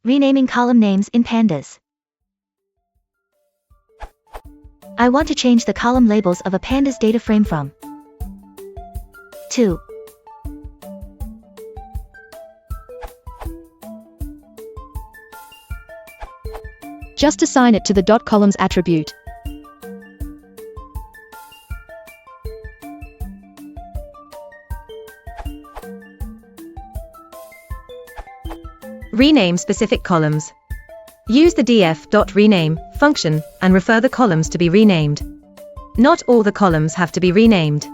Renaming column names in Pandas. I want to change the column labels of a Pandas data frame from 2. Just assign it to the .columns attribute. Rename specific columns. Use the df.rename function and refer the columns to be renamed. Not all the columns have to be renamed.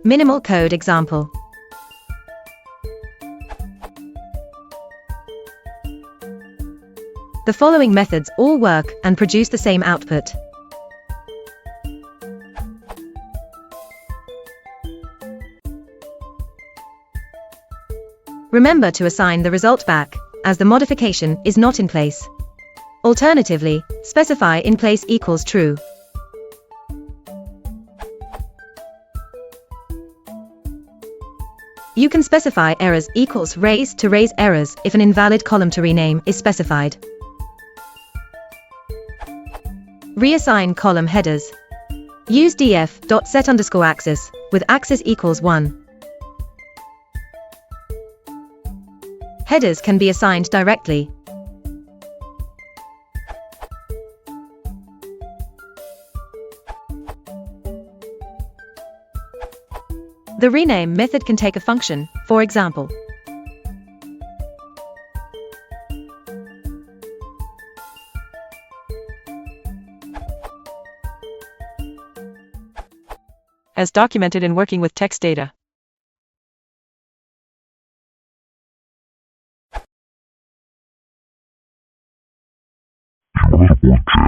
Minimal code example. The following methods all work and produce the same output. Remember to assign the result back, as the modification is not in place. Alternatively, specify in place equals true. You can specify errors equals raise to raise errors if an invalid column to rename is specified. Reassign column headers. Use df.set_axis with axis equals 1. Headers can be assigned directly. The rename method can take a function, for example. As documented in working with text data. Curiosities.